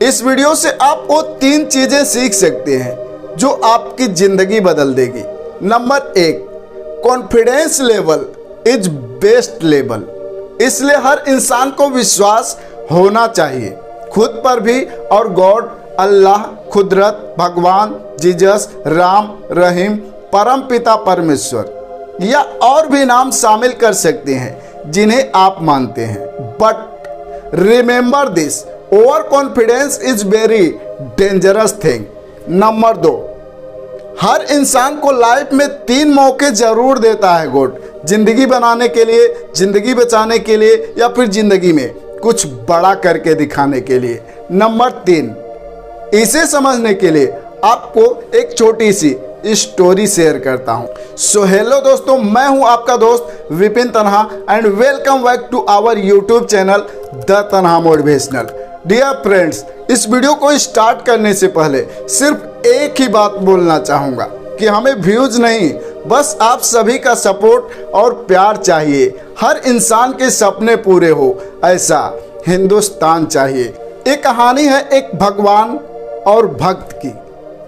इस वीडियो से आप वो 3 चीजें सीख सकते हैं जो आपकी जिंदगी बदल देगी। Number 1, confidence level is best level. इसलिए हर इंसान को विश्वास होना चाहिए, खुद पर भी और गॉड, अल्लाह, कुदरत, भगवान, जीसस, राम, रहीम, परम पिता परमेश्वर या और भी नाम शामिल कर सकते हैं जिन्हें आप मानते हैं। But remember this, over confidence is very dangerous thing. Number 2, हर इंसान को लाइफ में 3 मौके जरूर देता है गॉड, जिंदगी बनाने के लिए, जिंदगी बचाने के लिए या फिर जिंदगी में कुछ बड़ा करके दिखाने के लिए। नंबर 3, इसे समझने के लिए आपको एक छोटी सी स्टोरी शेयर करता हूं। सो हेलो दोस्तों, मैं हूं आपका दोस्त Vipin Tanha and welcome back to our YouTube channel the Tanha motivational. Dear friends, इस वीडियो को स्टार्ट करने से पहले सिर्फ एक ही बात बोलना चाहूँगा कि हमें व्यूज नहीं, बस आप सभी का सपोर्ट और प्यार चाहिए। हर इंसान के सपने पूरे हो ऐसा हिंदुस्तान चाहिए। एक कहानी है एक भगवान और भक्त की।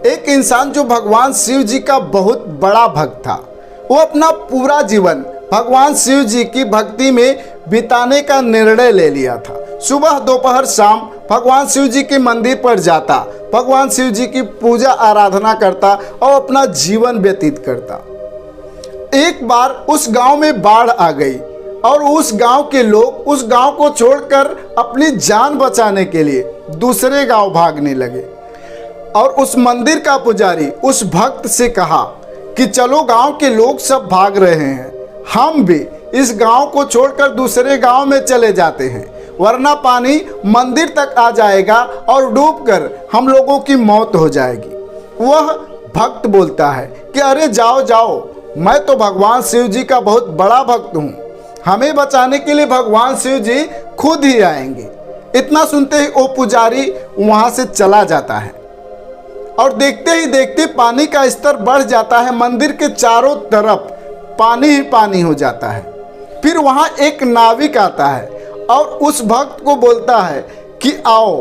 एक इंसान जो भगवान शिव जी का बहुत बड़ा भक्त था, वो अपना पूरा जीवन भगवान शिव जी की भक्ति में बिताने का निर्णय ले लिया था। सुबह, दोपहर, शाम भगवान शिव जी के मंदिर पर जाता, भगवान शिव जी की पूजा आराधना करता और अपना जीवन व्यतीत करता। एक बार उस गांव में बाढ़ आ गई और उस गांव के लोग उस गांव को छोड़कर अपनी जान बचाने के लिए दूसरे गांव भागने लगे। और उस मंदिर का पुजारी उस भक्त से कहा कि चलो, गांव के लोग सब भाग रहे हैं, हम भी इस गांव को छोड़कर दूसरे गांव में चले जाते हैं, वरना पानी मंदिर तक आ जाएगा और डूबकर हम लोगों की मौत हो जाएगी। वह भक्त बोलता है कि अरे जाओ जाओ, मैं तो भगवान शिव जी का बहुत बड़ा भक्त हूँ, हमें बचाने के लिए भगवान शिव जी खुद ही आएंगे। इतना सुनते ही वो पुजारी वहाँ से चला जाता है और देखते ही देखते पानी का स्तर बढ़ जाता है। मंदिर के चारों तरफ पानी ही पानी हो जाता है। फिर वहाँ एक नाविक आता है और उस भक्त को बोलता है कि आओ,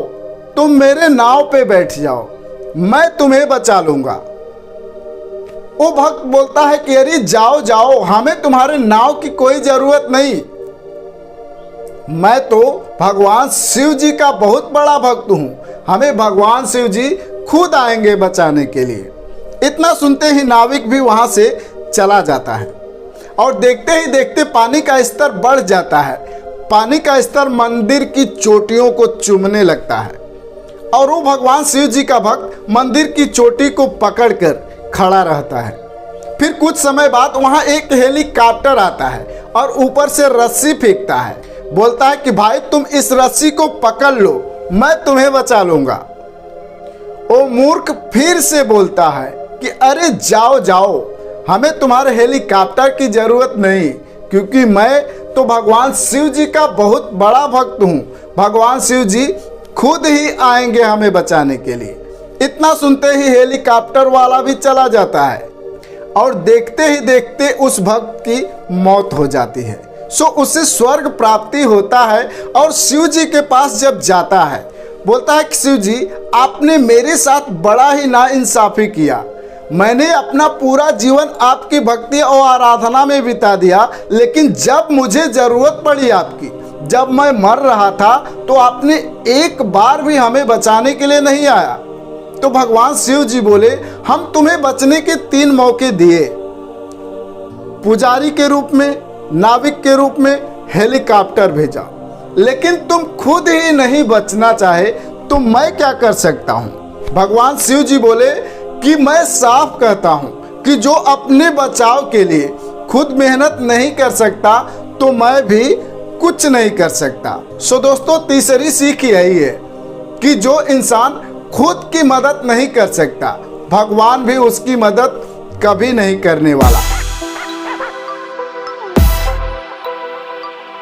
तुम मेरे नाव पे बैठ जाओ, मैं तुम्हें बचा लूँगा। वो भक्त बोलता है कि अरे जाओ जाओ, हमें तुम्हारे नाव की कोई ज़रूरत नहीं, मैं तो भगवान शिव जी का बहुत बड़ा भक्त हूँ, हमें भगवान शिव जी खुद आएंगे बचाने के लिए। इतना सुनते ही नाविक भी वहां से चला जाता है और देखते ही देखते पानी का स्तर बढ़ जाता है। पानी का स्तर मंदिर की चोटियों को चूमने लगता है और वो भगवान शिव जी का भक्त मंदिर की चोटी को पकड़कर खड़ा रहता है। फिर कुछ समय बाद वहां एक हेलीकॉप्टर आता है और ऊपर से रस्सी फेंकता है, बोलता है कि भाई तुम इस रस्सी को पकड़ लो, मैं तुम्हें बचा लूंगा। वो मूर्ख फिर से बोलता है कि अरे जाओ जाओ, हमें तुम्हारे हेलीकॉप्टर की जरूरत नहीं, क्योंकि मैं तो भगवान शिव जी का बहुत बड़ा भक्त हूँ, भगवान शिव जी खुद ही आएंगे हमें बचाने के लिए। इतना सुनते ही हेलीकॉप्टर वाला भी चला जाता है और देखते ही देखते उस भक्त की मौत हो जाती है। सो उसे स्वर्ग प्राप्ति होता है और शिव जी के पास जब जाता है, बोलता है कि शिव जी, आपने मेरे साथ बड़ा ही नाइंसाफी किया, मैंने अपना पूरा जीवन आपकी भक्ति और आराधना में बिता दिया, लेकिन जब मुझे जरूरत पड़ी आपकी, जब मैं मर रहा था, तो आपने एक बार भी हमें बचाने के लिए नहीं आया। तो भगवान शिव जी बोले, हम तुम्हें बचने के 3 मौके दिए, पुजारी के रूप में, नाविक के रूप में, हेलीकॉप्टर भेजा, लेकिन तुम खुद ही नहीं बचना चाहे तो मैं क्या कर सकता हूँ। भगवान शिव जी बोले कि मैं साफ कहता हूँ कि जो अपने बचाव के लिए खुद मेहनत नहीं कर सकता तो मैं भी कुछ नहीं कर सकता। सो दोस्तों, तीसरी सीख यही है कि जो इंसान खुद की मदद नहीं कर सकता, भगवान भी उसकी मदद कभी नहीं करने वाला।